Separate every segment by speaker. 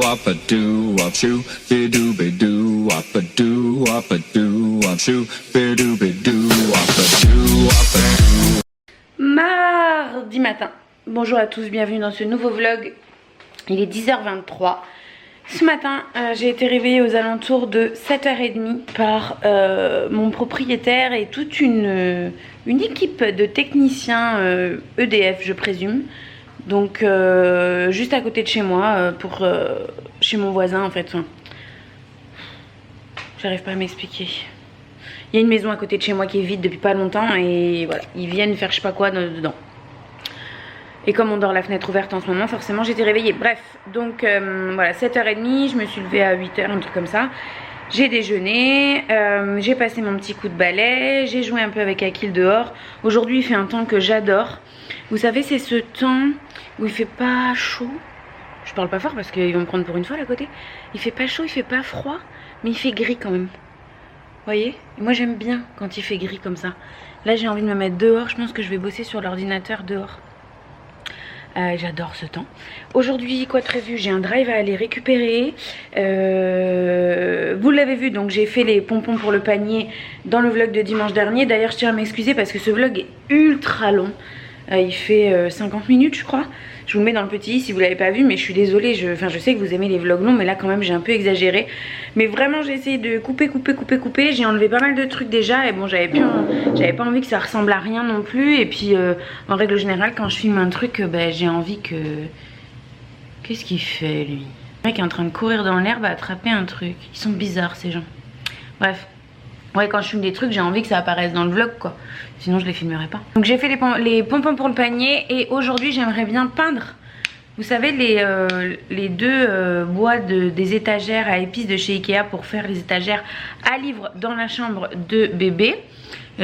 Speaker 1: wop a doo wop shoo, bidoo bidoo wop a doo wop a doo wop shoo, bidoo bidoo wop a doo wop a doo.
Speaker 2: Mardi matin. Bonjour à tous, bienvenue dans ce nouveau vlog. Il est 10h23. Ce matin, j'ai été réveillée aux alentours de 7h30 par mon propriétaire et toute une équipe de techniciens EDF, je présume. Donc, juste à côté de chez moi, chez mon voisin en fait. Enfin, j'arrive pas à m'expliquer. Il y a une maison à côté de chez moi qui est vide depuis pas longtemps et voilà, ils viennent faire je sais pas quoi dedans. Et comme on dort la fenêtre ouverte en ce moment, forcément j'étais réveillée. Bref, donc voilà, 7h30, je me suis levée à 8h, un truc comme ça. J'ai déjeuné, j'ai passé mon petit coup de balai, j'ai joué un peu avec Akil dehors. Aujourd'hui il fait un temps que j'adore. Vous savez, c'est ce temps où il fait pas chaud. Je parle pas fort parce qu'ils vont me prendre pour une folle à côté. Il fait pas chaud, il fait pas froid, mais il fait gris quand même. Vous voyez? Et moi j'aime bien quand il fait gris comme ça. Là j'ai envie de me mettre dehors, je pense que je vais bosser sur l'ordinateur dehors. J'adore ce temps. Aujourd'hui, quoi de prévu? J'ai un drive à aller récupérer. Vous l'avez vu, donc j'ai fait les pompons pour le panier dans le vlog de dimanche dernier. D'ailleurs, je tiens à m'excuser parce que ce vlog est ultra long. Il fait 50 minutes, je crois. Je vous le mets dans le petit si vous l'avez pas vu, mais je suis désolée. Je sais que vous aimez les vlogs longs, mais là quand même j'ai un peu exagéré. Mais vraiment j'ai essayé de couper. J'ai enlevé pas mal de trucs déjà et bon, j'avais pas envie que ça ressemble à rien non plus. Et puis en règle générale, quand je filme un truc, j'ai envie que... Qu'est-ce qu'il fait lui? Le mec est en train de courir dans l'herbe à attraper un truc. Ils sont bizarres ces gens. Bref. Ouais, quand je filme des trucs, j'ai envie que ça apparaisse dans le vlog quoi. Sinon je les filmerai pas. Donc j'ai fait les pompons pour le panier et aujourd'hui j'aimerais bien peindre. Vous savez les deux bois des étagères à épices de chez Ikea pour faire les étagères à livres dans la chambre de bébé.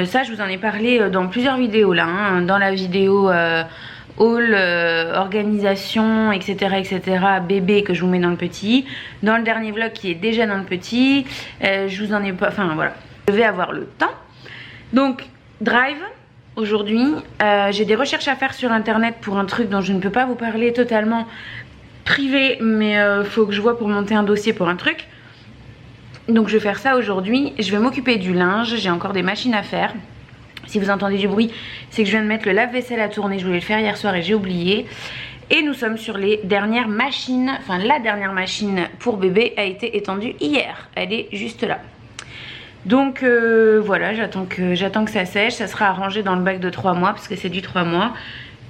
Speaker 2: Ça je vous en ai parlé dans plusieurs vidéos là. Hein, dans la vidéo haul, organisation, etc. bébé que je vous mets dans le petit. Dans le dernier vlog qui est déjà dans le petit. Je vous en ai pas... Enfin voilà. Je vais avoir le temps. Donc, drive, aujourd'hui, j'ai des recherches à faire sur internet pour un truc dont je ne peux pas vous parler totalement privé, mais faut que je vois pour monter un dossier pour un truc. Donc, je vais faire ça aujourd'hui. Je vais m'occuper du linge, j'ai encore des machines à faire. Si vous entendez du bruit, c'est que je viens de mettre le lave-vaisselle à tourner. Je voulais le faire hier soir et j'ai oublié. Et nous sommes sur les dernières machines. Enfin, la dernière machine pour bébé a été étendue hier. Elle est juste là. Donc voilà, j'attends que ça sèche. Ça sera arrangé dans le bac de 3 mois parce que c'est du 3 mois.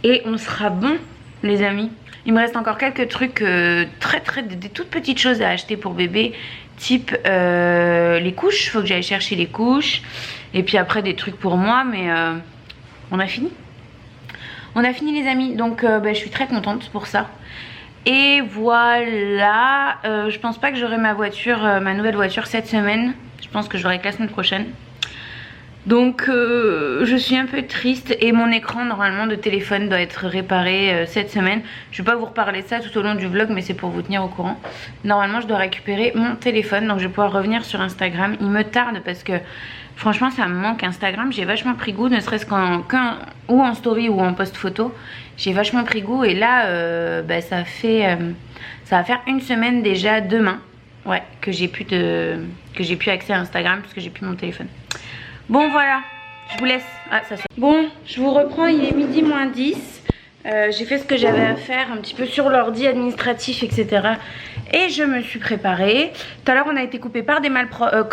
Speaker 2: Et on sera bon les amis. Il me reste encore quelques trucs des toutes petites choses à acheter pour bébé. Type les couches, faut que j'aille chercher les couches. Et puis après des trucs pour moi, mais on a fini. On a fini les amis, donc je suis très contente pour ça. Et voilà, je pense pas que j'aurai ma nouvelle voiture cette semaine. Je pense que je l'aurai que la semaine prochaine. Donc je suis un peu triste et mon écran normalement de téléphone doit être réparé cette semaine. Je vais pas vous reparler de ça tout au long du vlog, mais c'est pour vous tenir au courant. Normalement je dois récupérer mon téléphone, donc je vais pouvoir revenir sur Instagram. Il me tarde parce que franchement ça me manque Instagram. J'ai vachement pris goût, ne serait-ce ou en story ou en post photo. J'ai vachement pris goût et là ça va faire une semaine déjà demain. Ouais, que j'ai plus accès à Instagram parce que j'ai plus mon téléphone. Bon voilà, je vous laisse. Ah, ça sonne. Bon, je vous reprends, il est midi moins 10. J'ai fait ce que j'avais à faire un petit peu sur l'ordi administratif, etc. Et je me suis préparée. Tout à l'heure, on a été coupé par des malpropres,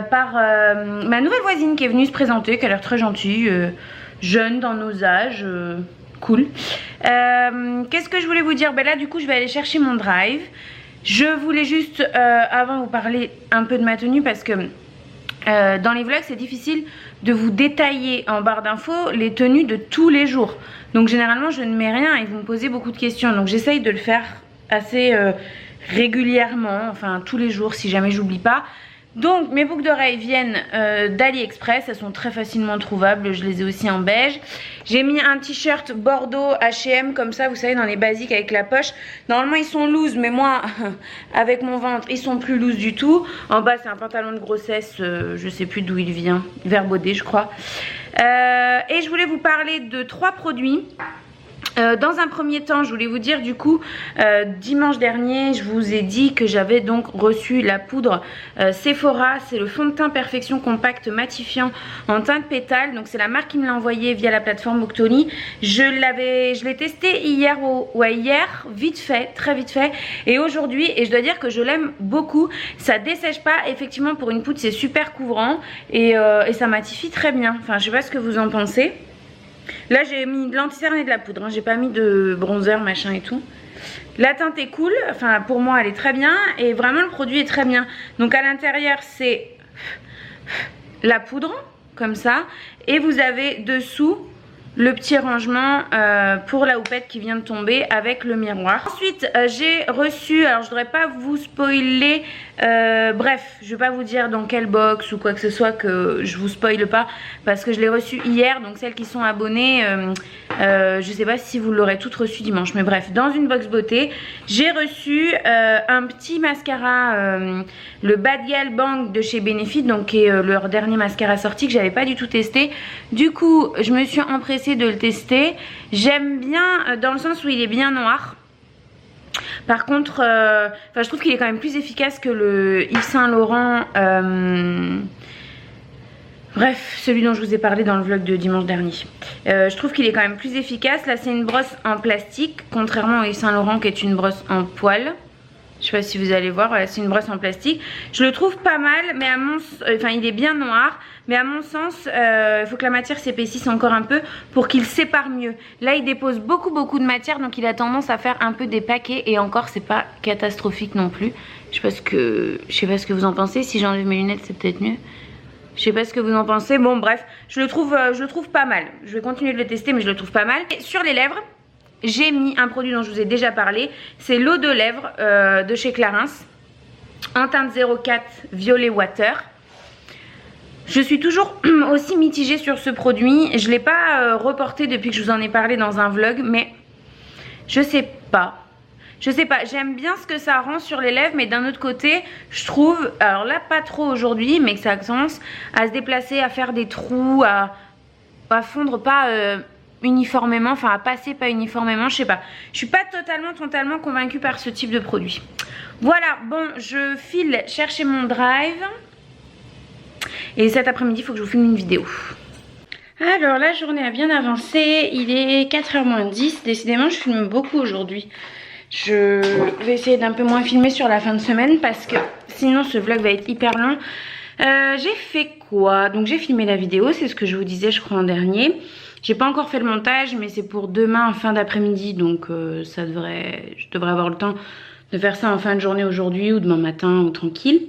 Speaker 2: par ma nouvelle voisine qui est venue se présenter, qui a l'air très gentille, jeune dans nos âges, cool. Qu'est-ce que je voulais vous dire? Là, du coup, je vais aller chercher mon drive. Je voulais juste, avant, vous parler un peu de ma tenue parce que dans les vlogs c'est difficile de vous détailler en barre d'infos les tenues de tous les jours. Donc généralement je ne mets rien et vous me posez beaucoup de questions. Donc j'essaye de le faire assez régulièrement, enfin tous les jours si jamais j'oublie pas. Donc mes boucles d'oreilles viennent d'AliExpress, elles sont très facilement trouvables, je les ai aussi en beige. J'ai mis un t-shirt Bordeaux H&M comme ça, vous savez, dans les basiques avec la poche. Normalement ils sont loose, mais moi avec mon ventre ils sont plus loose du tout. En bas c'est un pantalon de grossesse, je sais plus d'où il vient, Verbaudet je crois. Et je voulais vous parler de 3 produits Dans un premier temps, je voulais vous dire du coup, dimanche dernier, je vous ai dit que j'avais donc reçu la poudre Sephora. C'est le fond de teint Perfection Compact Matifiant en teinte pétale. Donc c'est la marque qui me l'a envoyé via la plateforme Octoly. Je l'ai testé hier, hier, vite fait, très vite fait. Et aujourd'hui, et je dois dire que je l'aime beaucoup. Ça dessèche pas, effectivement pour une poudre c'est super couvrant et ça matifie très bien. Enfin je sais pas ce que vous en pensez. Là j'ai mis de l'anti-cerne et de la poudre, hein. J'ai pas mis de bronzer machin et tout. La teinte est cool, enfin pour moi elle est très bien et vraiment le produit est très bien. Donc à l'intérieur c'est la poudre comme ça et vous avez dessous le petit rangement pour la houppette qui vient de tomber avec le miroir. Ensuite j'ai reçu, alors je voudrais pas vous spoiler, bref je vais pas vous dire dans quelle box ou quoi que ce soit, que je vous spoile pas parce que je l'ai reçu hier. Donc celles qui sont abonnées, je sais pas si vous l'aurez toutes reçu dimanche, mais bref, dans une box beauté j'ai reçu un petit mascara, le Bad Gal Bang de chez Benefit, donc qui est leur dernier mascara sorti que j'avais pas du tout testé. Du coup je me suis empressée de le tester. J'aime bien dans le sens où il est bien noir. Par contre, je trouve qu'il est quand même plus efficace que le Yves Saint Laurent. Bref, celui dont je vous ai parlé dans le vlog de dimanche dernier. Je trouve qu'il est quand même plus efficace. Là, c'est une brosse en plastique, contrairement au Yves Saint Laurent qui est une brosse en poil. Je sais pas si vous allez voir, voilà, c'est une brosse en plastique. Je le trouve pas mal, mais à mon il est bien noir, mais à mon sens, il faut que la matière s'épaississe encore un peu pour qu'il sépare mieux. Là, il dépose beaucoup de matière, donc il a tendance à faire un peu des paquets et encore, c'est pas catastrophique non plus. Je sais pas ce que vous en pensez. Si j'enlève mes lunettes, c'est peut-être mieux. Je sais pas ce que vous en pensez. Bon, bref, je le trouve pas mal. Je vais continuer de le tester, mais je le trouve pas mal. Et sur les lèvres, j'ai mis un produit dont je vous ai déjà parlé, c'est l'eau de lèvres de chez Clarins en teinte 04 Violet Water. Je suis toujours aussi mitigée sur ce produit. Je ne l'ai pas reporté depuis que je vous en ai parlé dans un vlog, mais je sais pas. J'aime bien ce que ça rend sur les lèvres, mais d'un autre côté, je trouve, alors là pas trop aujourd'hui, mais que ça commence à se déplacer, à faire des trous, à fondre pas uniformément, enfin à passer pas uniformément, je sais pas. Je suis pas totalement convaincue par ce type de produit. Voilà, bon, je file chercher mon drive. Et cet après-midi, il faut que je vous filme une vidéo. Alors, la journée a bien avancé. Il est 4h moins 10. Décidément, je filme beaucoup aujourd'hui. Je vais essayer d'un peu moins filmer sur la fin de semaine parce que sinon, ce vlog va être hyper long. J'ai fait quoi? Donc, j'ai filmé la vidéo. C'est ce que je vous disais, je crois, en dernier. J'ai pas encore fait le montage, mais c'est pour demain en fin d'après-midi. Donc, je devrais avoir le temps de faire ça en fin de journée aujourd'hui ou demain matin ou tranquille.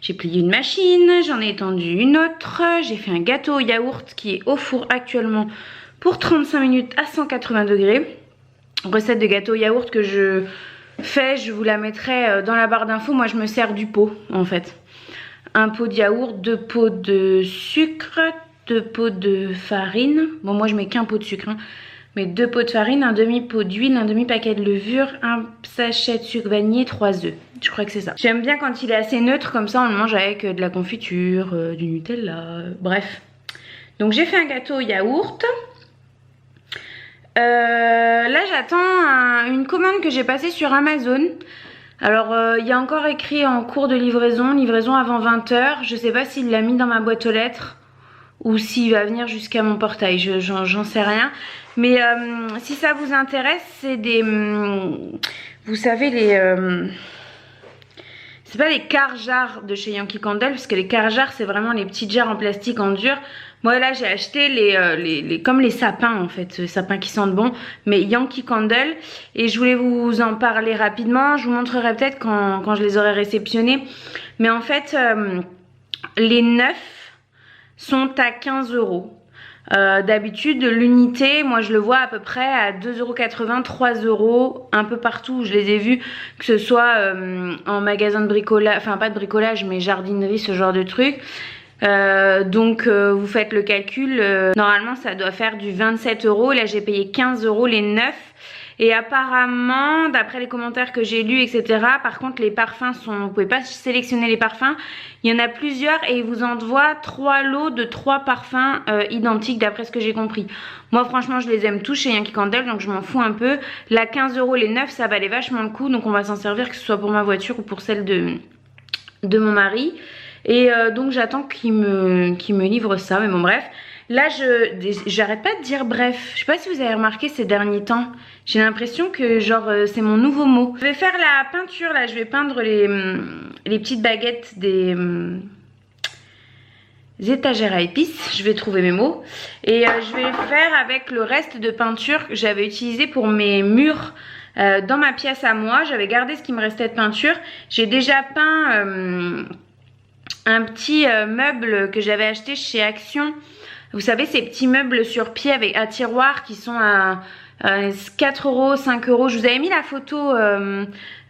Speaker 2: J'ai plié une machine, j'en ai étendu une autre. J'ai fait un gâteau au yaourt qui est au four actuellement pour 35 minutes à 180 degrés. Recette de gâteau au yaourt que je fais, je vous la mettrai dans la barre d'infos. Moi, je me sers du pot en fait. Un pot de yaourt, 2 pots de sucre, 2 pots de farine. Bon, moi, je mets qu'un pot de sucre, hein. Mais 2 pots de farine, un demi-pot d'huile, un demi-paquet de levure, un sachet de sucre vanillé, 3 œufs. Je crois que c'est ça. J'aime bien quand il est assez neutre, comme ça on le mange avec de la confiture, du Nutella, bref. Donc j'ai fait un gâteau au yaourt. Là j'attends une commande que j'ai passée sur Amazon. Alors il y a encore écrit en cours de livraison avant 20 h. Je sais pas s'il l'a mis dans ma boîte aux lettres ou s'il va venir jusqu'à mon portail, j'en sais rien. Mais si ça vous intéresse, c'est des... vous savez les... c'est pas les car-jars de chez Yankee Candle, parce que les car-jars c'est vraiment les petites jarres en plastique en dur. Moi là j'ai acheté comme les sapins en fait, les sapins qui sentent bon, mais Yankee Candle. Et je voulais vous en parler rapidement, je vous montrerai peut-être quand je les aurai réceptionnés. Mais en fait, les neufs sont à 15 €. D'habitude l'unité, moi je le vois à peu près à 2,80 €, 3 €, un peu partout où je les ai vus, que ce soit en magasin de bricolage, enfin pas de bricolage mais jardinerie, ce genre de truc. Donc vous faites le calcul, normalement ça doit faire du 27 €. Là j'ai payé 15 € les neufs. Et apparemment, d'après les commentaires que j'ai lus, etc., par contre, les parfums vous pouvez pas sélectionner les parfums. Il y en a plusieurs et ils vous envoient 3 lots de 3 parfums identiques d'après ce que j'ai compris. Moi, franchement, je les aime tous chez Yankee Candle, donc je m'en fous un peu. La 15 € les 9, ça valait vachement le coup, donc on va s'en servir que ce soit pour ma voiture ou pour celle de mon mari. Et donc j'attends qu'il me livre ça, mais bon bref. Là j'arrête pas de dire bref. Je sais pas si vous avez remarqué ces derniers temps. J'ai l'impression que genre c'est mon nouveau mot. Je vais faire la peinture là, je vais peindre les petites baguettes des étagères à épices. Je vais trouver mes mots. Et je vais faire avec le reste de peinture que j'avais utilisé pour mes murs. Dans ma pièce à moi, j'avais gardé ce qui me restait de peinture. J'ai déjà peint un petit meuble que j'avais acheté chez Action. Vous savez, ces petits meubles sur pied avec à tiroir qui sont à 4 €, 5 €. Je vous avais mis la photo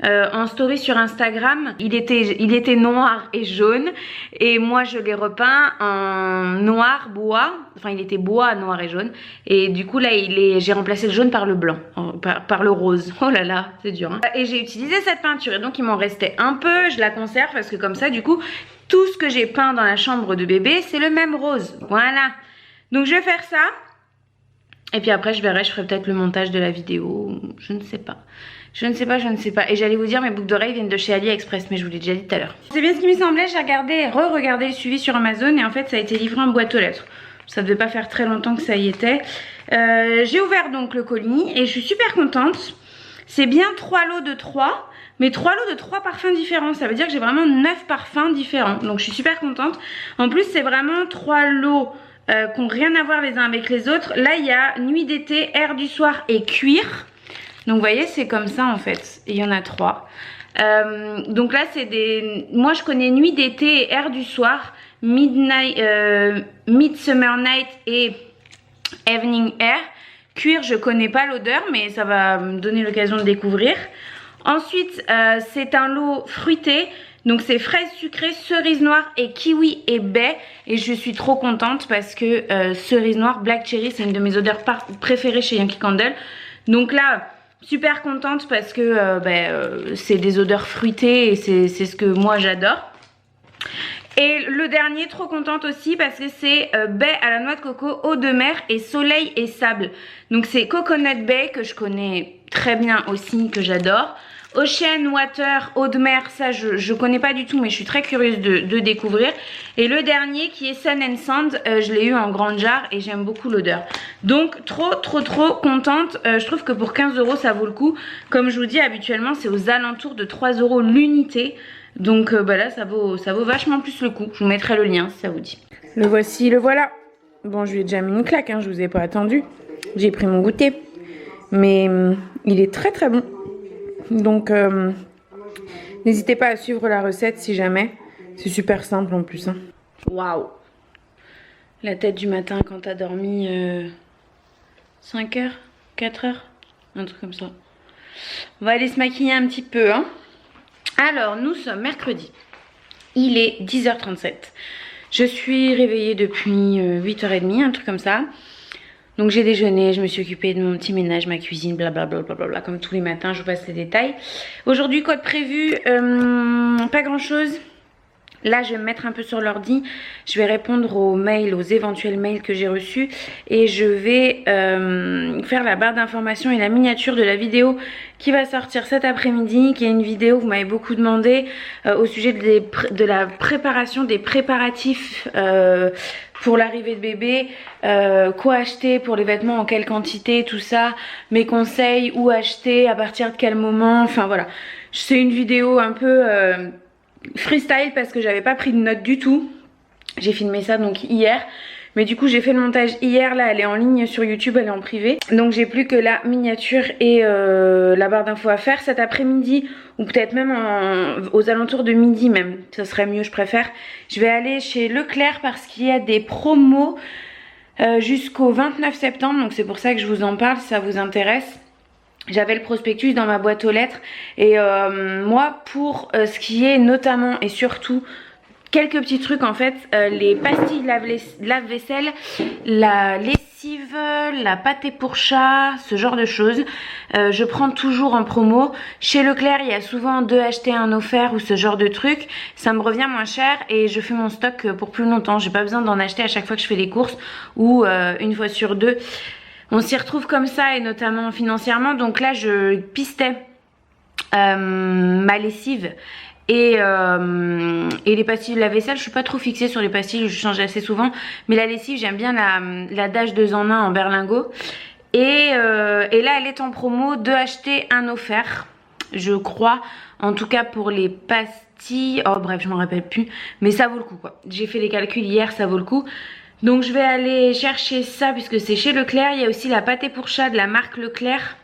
Speaker 2: en story sur Instagram. Il était noir et jaune. Et moi, je l'ai repeint en noir bois. Enfin, il était bois, noir et jaune. Et du coup, là, j'ai remplacé le jaune par le blanc, par le rose. Oh là là, c'est dur. Hein. Et j'ai utilisé cette peinture. Et donc, il m'en restait un peu. Je la conserve parce que comme ça, du coup, tout ce que j'ai peint dans la chambre de bébé, c'est le même rose. Voilà. Donc, je vais faire ça. Et puis après, je verrai, je ferai peut-être le montage de la vidéo. Je ne sais pas. Je ne sais pas. Et j'allais vous dire, mes boucles d'oreilles viennent de chez AliExpress, mais je vous l'ai déjà dit tout à l'heure. C'est bien ce qui me semblait. J'ai regardé, re-regardé le suivi sur Amazon. Et en fait, ça a été livré en boîte aux lettres. Ça devait pas faire très longtemps que ça y était. J'ai ouvert donc le colis et je suis super contente. C'est bien 3 lots de 3. Mais 3 lots de 3 parfums différents. Ça veut dire que j'ai vraiment 9 parfums différents. Donc je suis super contente. En plus, c'est vraiment 3 lots qui n'ont rien à voir les uns avec les autres. Là, il y a nuit d'été, air du soir et cuir. Donc, vous voyez, c'est comme ça en fait. Il y en a 3. Donc là, c'est des... Moi, je connais nuit d'été et air du soir, Midsummer Night et Evening Air. Cuir, je connais pas l'odeur, mais ça va me donner l'occasion de découvrir. Ensuite, c'est un lot fruité. Donc c'est fraise sucrée, cerise noire et kiwi et baie. Et je suis trop contente parce que cerise noire, black cherry, c'est une de mes odeurs préférées chez Yankee Candle. Donc là, super contente parce que c'est des odeurs fruitées et c'est ce que moi j'adore. Et le dernier, trop contente aussi parce que c'est baie à la noix de coco, eau de mer et soleil et sable. Donc c'est coconut baie que je connais très bien aussi, que j'adore. Ocean Water, eau de mer, ça je connais pas du tout mais je suis très curieuse de découvrir. Et le dernier qui est Sun and Sand, je l'ai eu en grande jarre et j'aime beaucoup l'odeur. Donc trop contente. Je trouve que pour 15 € ça vaut le coup. Comme je vous dis, habituellement c'est aux alentours de 3 € l'unité. Donc là ça vaut vachement plus le coup. Je vous mettrai le lien si ça vous dit. Le voici, le voilà. Bon, je lui ai déjà mis une claque, hein, je vous ai pas attendu. J'ai pris mon goûter. Mais il est très bon. Donc n'hésitez pas à suivre la recette si jamais. C'est super simple en plus. Hein. Waouh! La tête du matin quand t'as dormi 5 heures, 4 heures, un truc comme ça. On va aller se maquiller un petit peu. Hein. Alors, nous sommes mercredi. Il est 10h37. Je suis réveillée depuis 8h30, un truc comme ça. Donc j'ai déjeuné, je me suis occupée de mon petit ménage, ma cuisine, blablabla, comme tous les matins, je vous passe les détails. Aujourd'hui, quoi de prévu? Pas grand chose. Là, je vais me mettre un peu sur l'ordi. Je vais répondre aux mails, aux éventuels mails que j'ai reçus. Et je vais faire la barre d'information et la miniature de la vidéo qui va sortir cet après-midi. Qui est une vidéo, vous m'avez beaucoup demandé, au sujet de la préparation, des préparatifs pour l'arrivée de bébé. Quoi acheter pour les vêtements, en quelle quantité, tout ça. Mes conseils, où acheter, à partir de quel moment. Enfin voilà, c'est une vidéo un peu... freestyle parce que j'avais pas pris de notes du tout. J'ai filmé ça donc hier. Mais du coup j'ai fait le montage hier. Là elle est en ligne sur YouTube, elle est en privé. Donc j'ai plus que la miniature et la barre d'infos à faire cet après-midi. Ou peut-être même aux alentours de midi même. Ça serait mieux, je préfère. Je vais aller chez Leclerc parce qu'il y a des promos jusqu'au 29 septembre. Donc c'est pour ça que je vous en parle si ça vous intéresse. J'avais le prospectus dans ma boîte aux lettres et moi pour ce qui est notamment et surtout quelques petits trucs en fait, les pastilles lave-vaisselle, la lessive, la pâté pour chat, ce genre de choses. Je prends toujours en promo. Chez Leclerc, il y a souvent 2 achetés 1 offert ou ce genre de trucs. Ça me revient moins cher et je fais mon stock pour plus longtemps. J'ai pas besoin d'en acheter à chaque fois que je fais les courses ou une fois sur 2. On s'y retrouve comme ça et notamment financièrement. Donc là, je pistais ma lessive et les pastilles de la vaisselle. Je suis pas trop fixée sur les pastilles, je change assez souvent, mais la lessive j'aime bien la Dash 2 en 1 en berlingot et là elle est en promo, 2 achetés 1 offert je crois, en tout cas pour les pastilles. Oh bref, je m'en rappelle plus, mais ça vaut le coup quoi. J'ai fait les calculs hier, ça vaut le coup. Donc je vais aller chercher ça puisque c'est chez Leclerc. Il y a aussi la pâté pour chat de la marque Leclerc.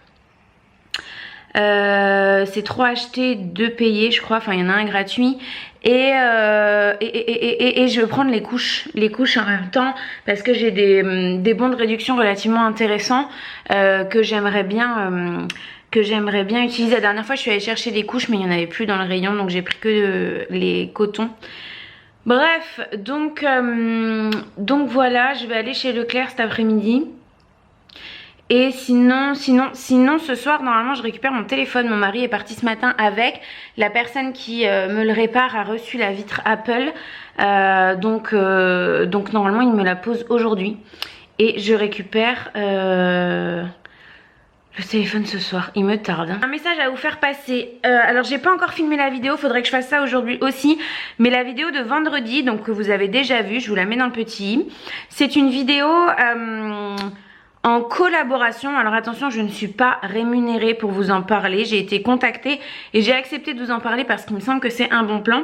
Speaker 2: C'est 3 achetés, 2 payés je crois, enfin il y en a un gratuit et je vais prendre les couches en même temps parce que j'ai des bons de réduction relativement intéressants que j'aimerais bien utiliser. La dernière fois je suis allée chercher des couches mais il n'y en avait plus dans le rayon, donc j'ai pris que les cotons. Bref, donc voilà, je vais aller chez Leclerc cet après-midi. Et sinon, ce soir, normalement, je récupère mon téléphone. Mon mari est parti ce matin avec. La personne qui me le répare a reçu la vitre Apple. Donc normalement, il me la pose aujourd'hui. Et je récupère le téléphone ce soir. Il me tarde. Un message à vous faire passer. Alors, j'ai pas encore filmé la vidéo. Faudrait que je fasse ça aujourd'hui aussi. Mais la vidéo de vendredi, donc que vous avez déjà vue, je vous la mets dans le petit i. C'est une vidéo... en collaboration. Alors attention, je ne suis pas rémunérée pour vous en parler. J'ai été contactée et j'ai accepté de vous en parler parce qu'il me semble que c'est un bon plan.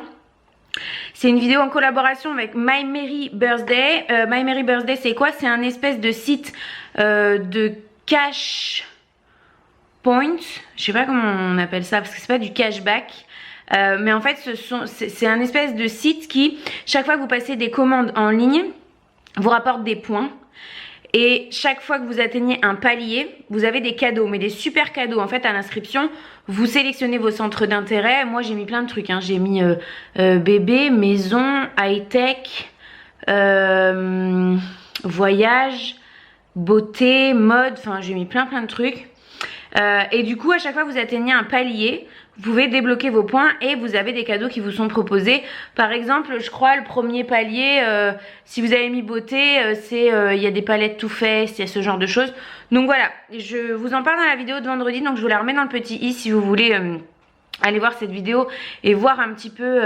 Speaker 2: C'est une vidéo en collaboration avec My Merry Birthday. My Merry Birthday, c'est quoi? C'est un espèce de site de cash point. Je sais pas comment on appelle ça parce que c'est pas du cashback. Mais en fait, c'est un espèce de site qui, chaque fois que vous passez des commandes en ligne, vous rapporte des points. Et chaque fois que vous atteignez un palier, vous avez des cadeaux, mais des super cadeaux. En fait, à l'inscription, vous sélectionnez vos centres d'intérêt. Moi, j'ai mis plein de trucs. Hein. J'ai mis bébé, maison, high-tech, voyage, beauté, mode. Enfin, j'ai mis plein de trucs. Et du coup, à chaque fois que vous atteignez un palier, vous pouvez débloquer vos points et vous avez des cadeaux qui vous sont proposés. Par exemple, je crois le premier palier, si vous avez mis beauté, c'est il y a des palettes Too Faced, il y a ce genre de choses. Donc voilà, je vous en parle dans la vidéo de vendredi, donc je vous la remets dans le petit i si vous voulez aller voir cette vidéo et voir un petit peu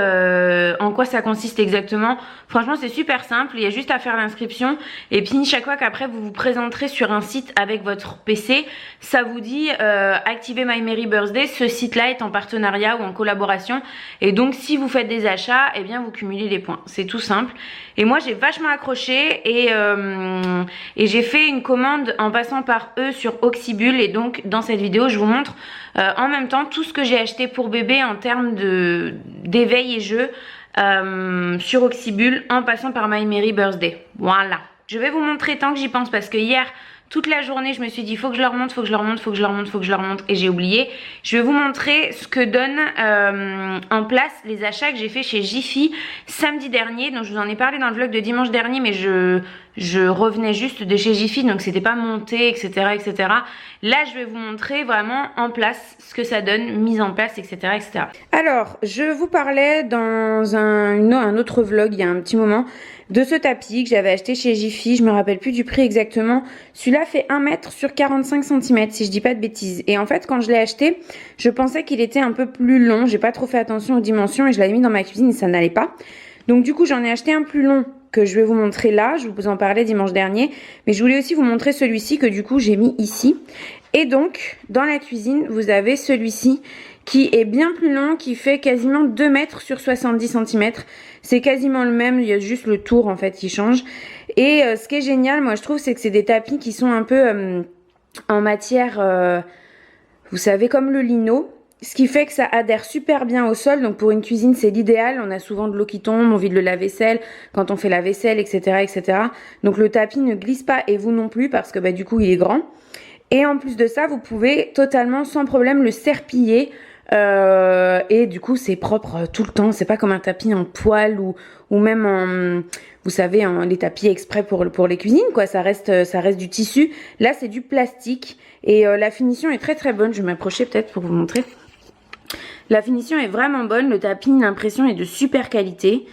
Speaker 2: en quoi ça consiste exactement. Franchement, c'est super simple, il y a juste à faire l'inscription et puis chaque fois qu'après vous vous présenterez sur un site avec votre PC, ça vous dit activez My Merry Birthday. Ce site là est en partenariat ou en collaboration et donc si vous faites des achats, eh bien vous cumulez les points. C'est tout simple. Et moi j'ai vachement accroché et j'ai fait une commande en passant par eux sur Oxybul et donc dans cette vidéo je vous montre en même temps tout ce que j'ai acheté pour bébé en termes d'éveil et jeux sur Oxybul en passant par My Merry Birthday. Voilà. Je vais vous montrer tant que j'y pense parce que hier toute la journée je me suis dit faut que je leur montre, faut que je leur montre et j'ai oublié. Je vais vous montrer ce que donne en place les achats que j'ai fait chez Jiffy samedi dernier. Donc je vous en ai parlé dans le vlog de dimanche dernier mais je revenais juste de chez Jiffy donc c'était pas monté etc. Là je vais vous montrer vraiment en place ce que ça donne, mise en place etc. Alors je vous parlais dans un autre vlog il y a un petit moment de ce tapis que j'avais acheté chez Jiffy. Je me rappelle plus du prix exactement. Celui-là fait 1 mètre sur 45 cm si je dis pas de bêtises. Et en fait quand je l'ai acheté, je pensais qu'il était un peu plus long. J'ai pas trop fait attention aux dimensions et je l'avais mis dans ma cuisine et ça n'allait pas. Donc du coup j'en ai acheté un plus long que je vais vous montrer là. Je vous en parlais dimanche dernier. Mais je voulais aussi vous montrer celui-ci que du coup j'ai mis ici. Et donc dans la cuisine vous avez celui-ci qui est bien plus long, qui fait quasiment 2 mètres sur 70 cm. C'est quasiment le même, il y a juste le tour en fait qui change. Et ce qui est génial, moi je trouve, c'est que c'est des tapis qui sont un peu en matière, vous savez, comme le lino. Ce qui fait que ça adhère super bien au sol. Donc pour une cuisine, c'est l'idéal. On a souvent de l'eau qui tombe, on vide le lave-vaisselle quand on fait la vaisselle, etc. Donc le tapis ne glisse pas et vous non plus parce que du coup il est grand. Et en plus de ça, vous pouvez totalement sans problème le serpiller Et du coup c'est propre tout le temps, c'est pas comme un tapis en toile ou même en, vous savez, les tapis exprès pour les cuisines quoi, ça reste du tissu. Là c'est du plastique et la finition est très très bonne. Je vais m'approcher peut-être pour vous montrer. La finition est vraiment bonne, le tapis, l'impression est de super qualité.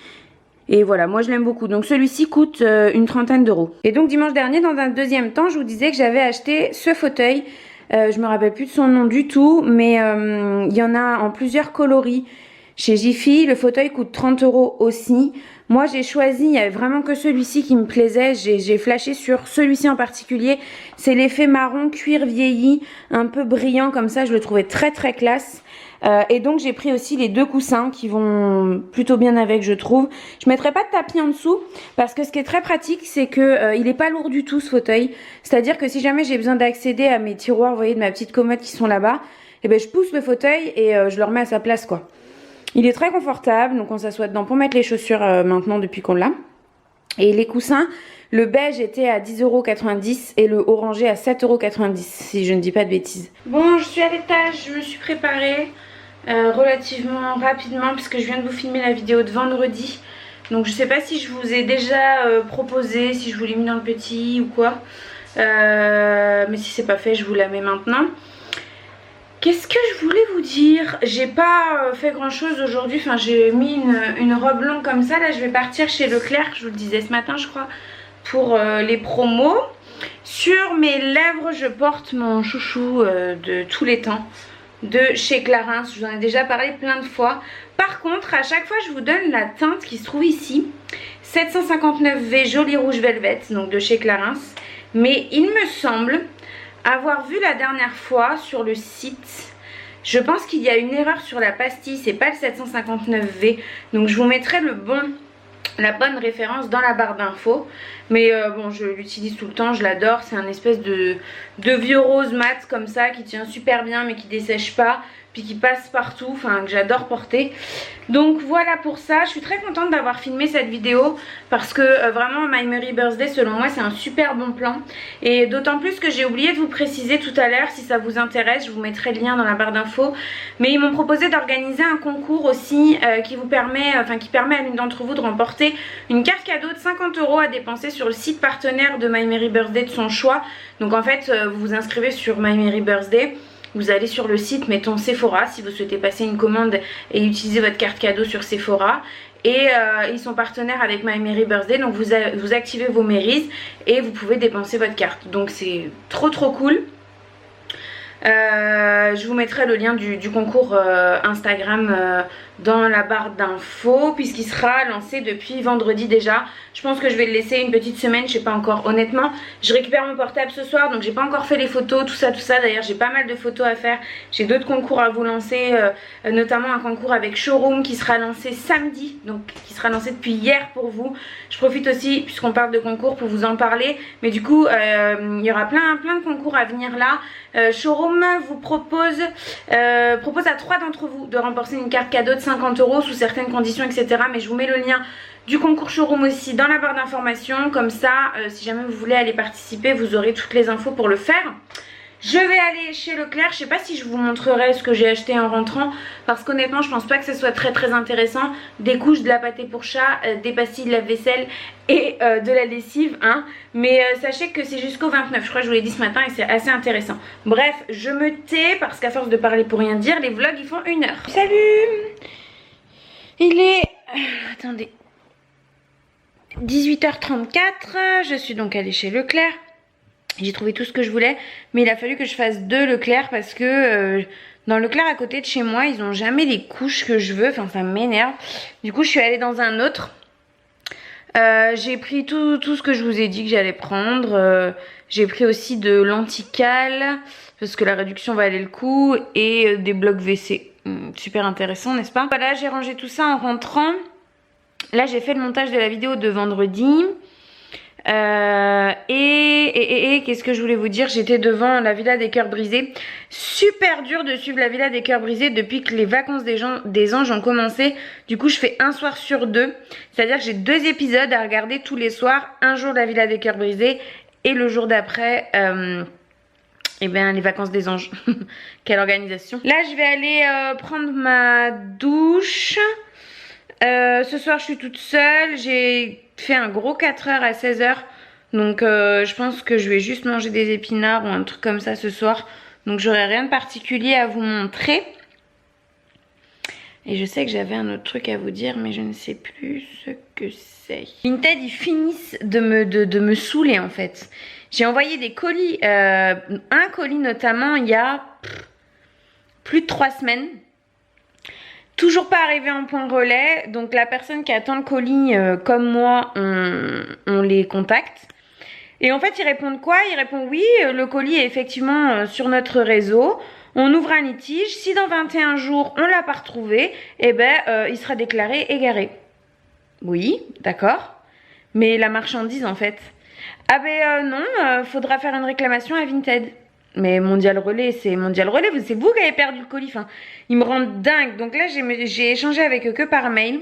Speaker 2: Et voilà, moi je l'aime beaucoup. Donc celui-ci coûte une trentaine d'euros. Et donc dimanche dernier, dans un deuxième temps, je vous disais que j'avais acheté ce fauteuil. Je me rappelle plus de son nom du tout, mais il y en a en plusieurs coloris chez Jiffy. Le fauteuil coûte 30 euros aussi. Moi j'ai choisi, il n'y avait vraiment que celui-ci qui me plaisait. J'ai flashé sur celui-ci en particulier. C'est l'effet marron cuir vieilli, un peu brillant comme ça. Je le trouvais très très classe. Et donc j'ai pris aussi les deux coussins qui vont plutôt bien avec, je trouve. Je mettrai pas de tapis en dessous parce que ce qui est très pratique, c'est que il est pas lourd du tout ce fauteuil. C'est-à-dire que si jamais j'ai besoin d'accéder à mes tiroirs, vous voyez, de ma petite commode qui sont là-bas, et ben je pousse le fauteuil et je le remets à sa place quoi. Il est très confortable, donc on s'assoit dedans pour mettre les chaussures maintenant depuis qu'on l'a. Et les coussins, le beige était à 10,90 € et le orangé à 7,90 € si je ne dis pas de bêtises. Bon, je suis à l'étage, je me suis préparée relativement rapidement puisque je viens de vous filmer la vidéo de vendredi. Donc je sais pas si je vous ai déjà proposé, si je vous l'ai mis dans le petit ou quoi. Mais si c'est pas fait, je vous la mets maintenant. Qu'est-ce que je voulais vous dire? J'ai pas fait grand chose aujourd'hui. Enfin, j'ai mis une robe longue comme ça. Là, je vais partir chez Leclerc. Je vous le disais ce matin, je crois, pour les promos. Sur mes lèvres, je porte mon chouchou de tous les temps, de chez Clarins. Je vous en ai déjà parlé plein de fois. Par contre, à chaque fois, je vous donne la teinte qui se trouve ici. 759V Joli Rouge Velvet, donc de chez Clarins. Mais il me semble avoir vu la dernière fois sur le site, je pense qu'il y a une erreur sur la pastille, c'est pas le 759V, donc je vous mettrai la bonne référence dans la barre d'infos. Mais bon, je l'utilise tout le temps, je l'adore, c'est un espèce de vieux rose mat comme ça qui tient super bien mais qui dessèche pas, puis qui passe partout, enfin que j'adore porter. Donc voilà pour ça, je suis très contente d'avoir filmé cette vidéo parce que vraiment My Merry Birthday selon moi c'est un super bon plan. Et d'autant plus que j'ai oublié de vous préciser tout à l'heure, si ça vous intéresse, je vous mettrai le lien dans la barre d'infos. Mais ils m'ont proposé d'organiser un concours aussi qui permet à l'une d'entre vous de remporter une carte cadeau de 50 € à dépenser sur le site partenaire de My Merry Birthday de son choix. Donc en fait vous vous inscrivez sur My Merry Birthday. Vous allez sur le site, mettons Sephora, si vous souhaitez passer une commande et utiliser votre carte cadeau sur Sephora. Et ils sont partenaires avec My Merry Birthday, donc vous activez vos Merries et vous pouvez dépenser votre carte. Donc c'est trop cool. Je vous mettrai le lien du concours Instagram dans la barre d'infos puisqu'il sera lancé depuis vendredi déjà. Je pense que je vais le laisser une petite semaine, je sais pas encore. Honnêtement, je récupère mon portable ce soir donc j'ai pas encore fait les photos, tout ça. D'ailleurs j'ai pas mal de photos à faire. J'ai d'autres concours à vous lancer, notamment un concours avec Showroom qui sera lancé samedi, donc qui sera lancé depuis hier pour vous. Je profite aussi, puisqu'on parle de concours, pour vous en parler. Mais du coup, il y aura plein de concours à venir là. Showroom vous propose à 3 d'entre vous de remporter une carte cadeau de 50 € sous certaines conditions, etc. Mais je vous mets le lien du concours Showroom aussi dans la barre d'informations. Comme ça, si jamais vous voulez aller participer, vous aurez toutes les infos pour le faire. Je vais aller chez Leclerc, je sais pas si je vous montrerai ce que j'ai acheté en rentrant parce qu'honnêtement je pense pas que ce soit très intéressant. Des couches, de la pâtée pour chat, des pastilles de lave-vaisselle et de la lessive hein. Mais sachez que c'est jusqu'au 29, je crois que je vous l'ai dit ce matin et c'est assez intéressant. Bref, je me tais parce qu'à force de parler pour rien dire, les vlogs ils font 1 heure. Salut! Il est... attendez... 18h34, je suis donc allée chez Leclerc. J'ai trouvé tout ce que je voulais, mais il a fallu que je fasse 2 Leclerc parce que dans Leclerc à côté de chez moi, ils ont jamais les couches que je veux, enfin ça m'énerve. Du coup, je suis allée dans un autre. J'ai pris tout ce que je vous ai dit que j'allais prendre. J'ai pris aussi de l'anticale parce que la réduction valait le coup et des blocs WC. Super intéressant, n'est-ce pas? Voilà, j'ai rangé tout ça en rentrant. Là, j'ai fait le montage de la vidéo de vendredi. Qu'est-ce que je voulais vous dire, j'étais devant la Villa des Cœurs Brisés. Super dur de suivre la Villa des Cœurs Brisés depuis que les vacances des anges ont commencé. Du coup je fais un soir sur 2, c'est à dire que j'ai 2 épisodes à regarder tous les soirs. Un jour la Villa des Cœurs Brisés et le jour d'après Eh bien, les vacances des anges. Quelle organisation. Là, je vais aller prendre ma douche. Ce soir, je suis toute seule. J'ai fait un gros 4 heures à 16 heures. Donc, je pense que je vais juste manger des épinards ou un truc comme ça ce soir. Donc, j'aurai rien de particulier à vous montrer. Et je sais que j'avais un autre truc à vous dire, mais je ne sais plus ce que c'est. Vinted, ils finissent de me saouler en fait. J'ai envoyé des colis, un colis notamment il y a plus de 3 semaines. Toujours pas arrivé en point relais. Donc la personne qui attend le colis, comme moi, on les contacte. Et en fait, ils répondent quoi? Ils répondent oui, le colis est effectivement sur notre réseau. On ouvre un litige. Si dans 21 jours, on l'a pas retrouvé, eh ben, il sera déclaré égaré. Oui, d'accord. Mais la marchandise, en fait. Ah ben non, faudra faire une réclamation à Vinted. Mais Mondial Relais, c'est Mondial Relais. C'est vous qui avez perdu le colis. Enfin, ils me rendent dingue. Donc là, j'ai échangé avec eux que par mail.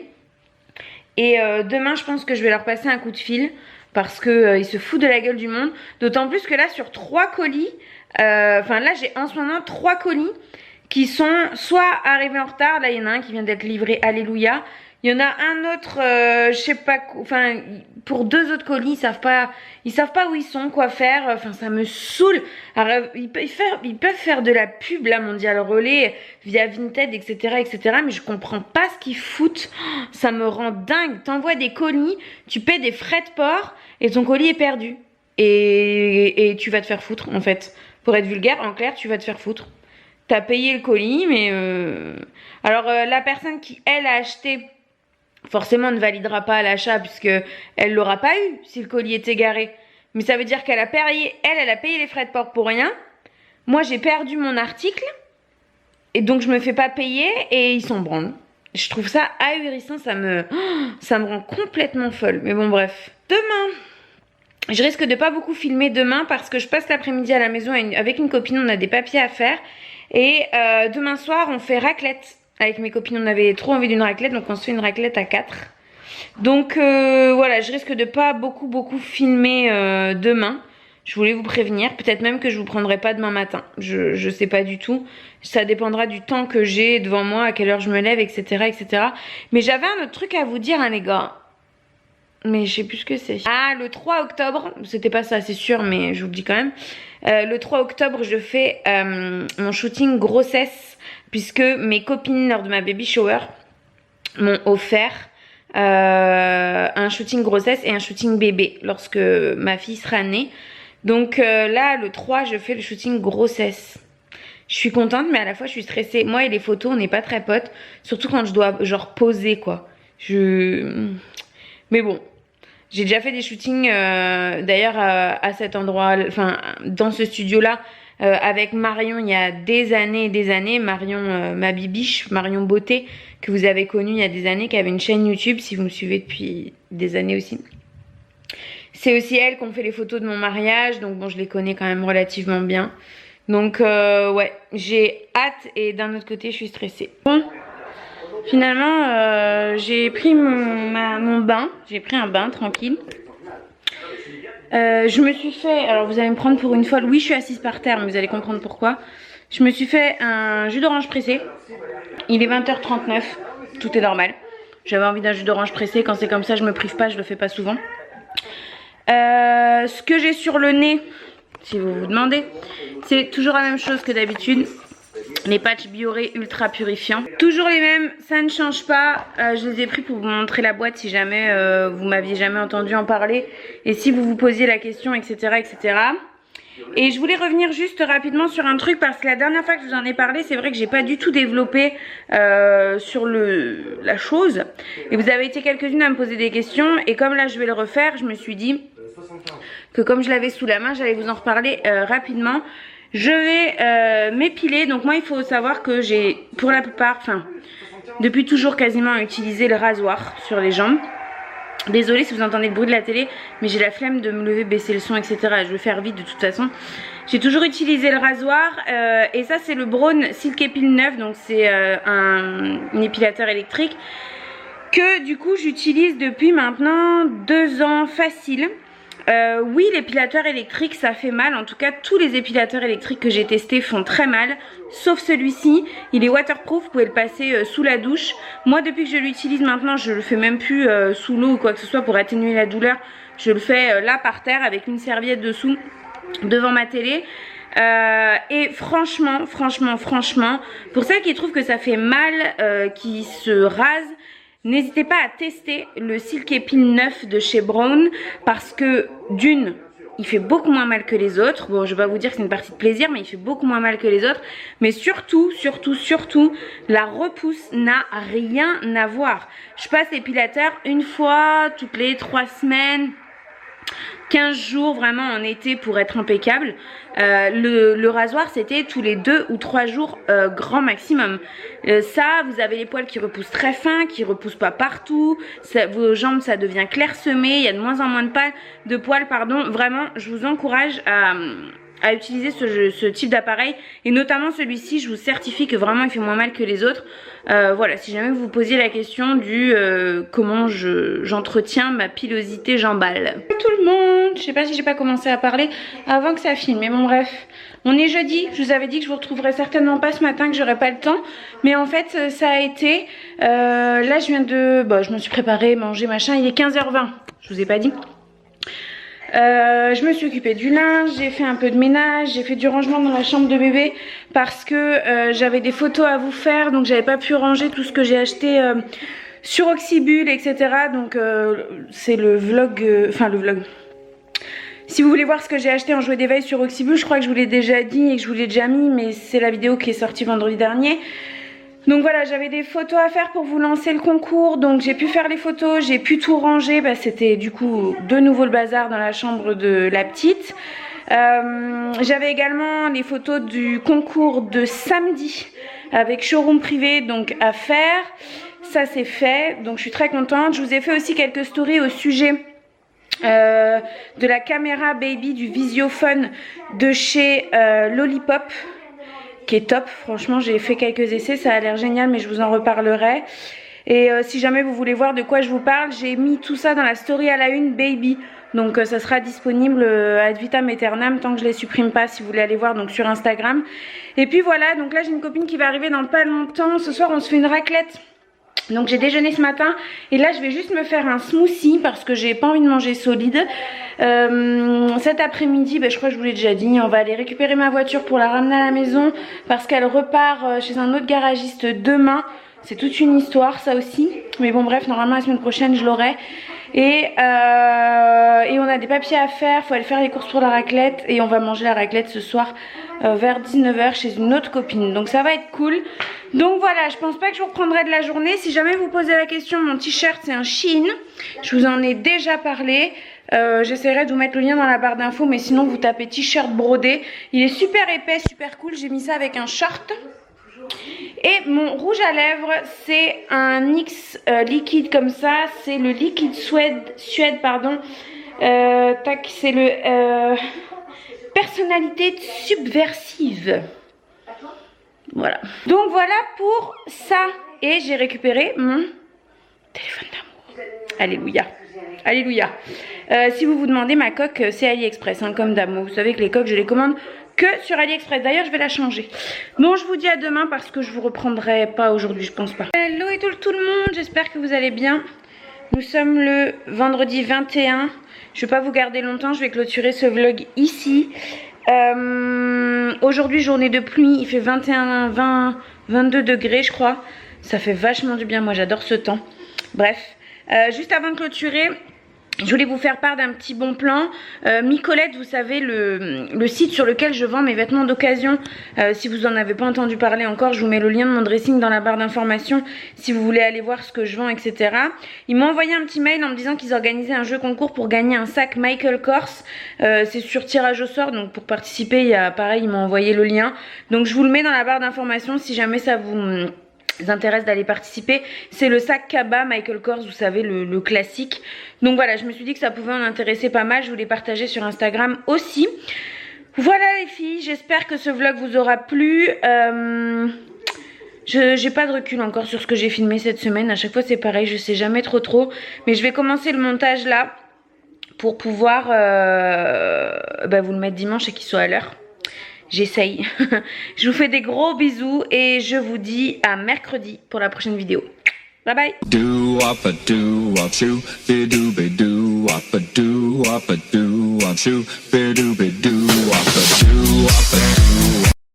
Speaker 2: Et demain, je pense que je vais leur passer un coup de fil. Parce que ils se foutent de la gueule du monde. D'autant plus que là, sur 3 colis... Enfin là j'ai en ce moment 3 colis qui sont soit arrivés en retard. Là il y en a un qui vient d'être livré, alléluia. Il y en a un autre, je sais pas, enfin pour 2 autres colis, ils savent pas où ils sont, quoi faire. Enfin ça me saoule. Alors, ils peuvent faire de la pub là, Mondial Relais via Vinted, etc. Mais je comprends pas ce qu'ils foutent. Ça me rend dingue. T'envoies des colis, tu paies des frais de port et ton colis est perdu. Et tu vas te faire foutre en fait. Pour être vulgaire, en clair, tu vas te faire foutre. T'as payé le colis, mais... Alors, la personne qui, elle, a acheté, forcément ne validera pas l'achat puisque elle l'aura pas eu si le colis est égaré. Mais ça veut dire qu'elle a payé, elle a payé les frais de port pour rien. Moi, j'ai perdu mon article. Et donc, je me fais pas payer et ils s'en branlent. Je trouve ça ahurissant, ça me rend complètement folle. Mais bon, bref. Demain... Je risque de pas beaucoup filmer demain parce que je passe l'après-midi à la maison avec une copine, on a des papiers à faire. Et demain soir, on fait raclette. Avec mes copines, on avait trop envie d'une raclette, donc on se fait une raclette à 4. Donc voilà, je risque de pas beaucoup filmer demain. Je voulais vous prévenir, peut-être même que je vous prendrai pas demain matin. Je sais pas du tout. Ça dépendra du temps que j'ai devant moi, à quelle heure je me lève, etc. Mais j'avais un autre truc à vous dire, hein, les gars. Mais je sais plus ce que c'est. Ah, le 3 octobre, c'était pas ça, c'est sûr, mais je vous le dis quand même. Le 3 octobre, je fais mon shooting grossesse, puisque mes copines, lors de ma baby shower, m'ont offert un shooting grossesse et un shooting bébé, lorsque ma fille sera née. Donc là, le 3, je fais le shooting grossesse. Je suis contente, mais à la fois, je suis stressée. Moi et les photos, on n'est pas très potes, surtout quand je dois, genre, poser, quoi. Mais bon. J'ai déjà fait des shootings d'ailleurs à cet endroit, enfin dans ce studio-là, avec Marion il y a des années et des années. Marion, ma bibiche, Marion Beauté, que vous avez connue il y a des années, qui avait une chaîne YouTube, si vous me suivez depuis des années aussi. C'est aussi elle qu'on fait les photos de mon mariage, donc bon, je les connais quand même relativement bien. Donc ouais, j'ai hâte et d'un autre côté, je suis stressée. Bon. Finalement, j'ai pris mon bain. J'ai pris un bain tranquille. Je me suis fait... Alors vous allez me prendre pour une folle. Oui, je suis assise par terre, mais vous allez comprendre pourquoi. Je me suis fait un jus d'orange pressé. Il est 20h39. Tout est normal. J'avais envie d'un jus d'orange pressé. Quand c'est comme ça, je me prive pas. Je le fais pas souvent. Ce que j'ai sur le nez, si vous vous demandez, c'est toujours la même chose que d'habitude. Les patchs Bioré ultra purifiants. Toujours les mêmes, ça ne change pas. Je les ai pris pour vous montrer la boîte si jamais vous m'aviez jamais entendu en parler. Et si vous vous posiez la question, etc. Et je voulais revenir juste rapidement sur un truc parce que la dernière fois que je vous en ai parlé, c'est vrai que j'ai pas du tout développé sur la chose. Et vous avez été quelques-unes à me poser des questions. Et comme là je vais le refaire, je me suis dit que comme je l'avais sous la main, j'allais vous en reparler rapidement. Je vais m'épiler. Donc moi il faut savoir que j'ai pour la plupart, enfin depuis toujours quasiment utilisé le rasoir sur les jambes. Désolée si vous entendez le bruit de la télé, mais j'ai la flemme de me lever, baisser le son, etc. Je vais faire vite de toute façon. J'ai toujours utilisé le rasoir et ça c'est le Braun Silk Epile 9. Donc c'est un épilateur électrique que du coup j'utilise depuis maintenant 2 ans facile. Oui, l'épilateur électrique ça fait mal. En tout cas tous les épilateurs électriques que j'ai testés font très mal. Sauf celui-ci, il est waterproof, vous pouvez le passer sous la douche. Moi depuis que je l'utilise maintenant, je le fais même plus sous l'eau ou quoi que ce soit pour atténuer la douleur. Je le fais là par terre avec une serviette dessous devant ma télé. Et franchement, pour celles qui trouvent que ça fait mal, qui se rasent, n'hésitez pas à tester le Silky Peel 9 de chez Brown parce que d'une, il fait beaucoup moins mal que les autres. Bon, je vais pas vous dire que c'est une partie de plaisir, mais il fait beaucoup moins mal que les autres. Mais surtout, la repousse n'a rien à voir. Je passe l'épilateur une fois toutes les 3 semaines. 15 jours vraiment en été pour être impeccable. Le rasoir c'était tous les 2 ou 3 jours grand maximum. Ça, vous avez les poils qui repoussent très fins, qui repoussent pas partout. Ça, vos jambes ça devient clairsemé, il y a de moins en moins de poils, pardon. Vraiment, je vous encourage à utiliser ce type d'appareil et notamment celui-ci, je vous certifie que vraiment il fait moins mal que les autres. Voilà, si jamais vous vous posiez la question du comment j'entretiens ma pilosité jambale. Tout le monde, je sais pas si j'ai pas commencé à parler avant que ça filme, mais bon bref, on est jeudi, je vous avais dit que je vous retrouverai certainement pas ce matin, que j'aurais pas le temps, mais en fait ça a été, là je viens de, je me suis préparée, manger machin, il est 15h20, je vous ai pas dit. Je me suis occupée du linge, j'ai fait un peu de ménage, j'ai fait du rangement dans la chambre de bébé parce que j'avais des photos à vous faire, donc j'avais pas pu ranger tout ce que j'ai acheté sur Oxybul, etc. Donc c'est le vlog, le vlog. Si vous voulez voir ce que j'ai acheté en jouet d'éveil sur Oxybul, je crois que je vous l'ai déjà dit et que je vous l'ai déjà mis, mais c'est la vidéo qui est sortie vendredi dernier. Donc voilà, j'avais des photos à faire pour vous lancer le concours, donc j'ai pu faire les photos, j'ai pu tout ranger, c'était du coup de nouveau le bazar dans la chambre de la petite. J'avais également les photos du concours de samedi avec showroom privé donc à faire, ça c'est fait, donc je suis très contente. Je vous ai fait aussi quelques stories au sujet de la caméra baby du Visiophone de chez Lollipop, qui est top, franchement j'ai fait quelques essais, ça a l'air génial mais je vous en reparlerai. Et si jamais vous voulez voir de quoi je vous parle, j'ai mis tout ça dans la story à la une baby, donc ça sera disponible ad vitam aeternam tant que je les supprime pas si vous voulez aller voir, donc sur Instagram. Et puis voilà, donc là j'ai une copine qui va arriver dans pas longtemps, ce soir on se fait une raclette. Donc j'ai déjeuné ce matin et là je vais juste me faire un smoothie parce que j'ai pas envie de manger solide. Cet après-midi, je crois que je vous l'ai déjà dit, on va aller récupérer ma voiture pour la ramener à la maison parce qu'elle repart chez un autre garagiste demain. C'est toute une histoire ça aussi. Mais bon bref, normalement la semaine prochaine je l'aurai. Et on a des papiers à faire, faut aller faire les courses pour la raclette et on va manger la raclette ce soir vers 19h chez une autre copine. Donc ça va être cool. Donc voilà, je pense pas que je vous reprendrai de la journée. Si jamais vous posez la question, mon t-shirt c'est un Shein. Je vous en ai déjà parlé. J'essaierai de vous mettre le lien dans la barre d'infos, mais sinon vous tapez t-shirt brodé. Il est super épais, super cool. J'ai mis ça avec un short. Et mon rouge à lèvres, c'est un NYX liquide comme ça. C'est le liquide Suède, pardon. Tac, c'est le personnalité subversive. Voilà. Donc voilà pour ça. Et j'ai récupéré mon téléphone d'amour. Alléluia. Alléluia. Si vous vous demandez, ma coque, c'est AliExpress, hein, comme d'amour. Vous savez que les coques, je les commande que sur AliExpress. D'ailleurs, je vais la changer. Bon, je vous dis à demain parce que je vous reprendrai pas aujourd'hui, je pense pas. Hello et tout le monde, j'espère que vous allez bien. Nous sommes le vendredi 21. Je vais pas vous garder longtemps, je vais clôturer ce vlog ici. Aujourd'hui, journée de pluie, il fait 21, 20, 22 degrés, je crois. Ça fait vachement du bien, moi j'adore ce temps. Bref, juste avant de clôturer, je voulais vous faire part d'un petit bon plan. Micolette, vous savez, le site sur lequel je vends mes vêtements d'occasion. Si vous en avez pas entendu parler encore, je vous mets le lien de mon dressing dans la barre d'informations si vous voulez aller voir ce que je vends, etc. Ils m'ont envoyé un petit mail en me disant qu'ils organisaient un jeu concours pour gagner un sac Michael Kors. C'est sur tirage au sort, donc pour participer, il y a pareil, ils m'ont envoyé le lien. Donc je vous le mets dans la barre d'informations si jamais ça vous intéresse d'aller participer. C'est le sac Kaba Michael Kors, vous savez, le classique. Donc voilà, je me suis dit que ça pouvait en intéresser pas mal. Je voulais partager sur Instagram aussi. Voilà les filles, j'espère que ce vlog vous aura plu. J'ai pas de recul encore sur ce que j'ai filmé cette semaine. À chaque fois c'est pareil, je sais jamais trop. Mais je vais commencer le montage là. pour pouvoir vous le mettre dimanche et qu'il soit à l'heure. J'essaye. Je vous fais des gros bisous et je vous dis à mercredi pour la prochaine vidéo. Bye bye.
Speaker 1: Do wop a do wop shoo, be do be do wop a do wop a do wop shoo, be do wop a do wop a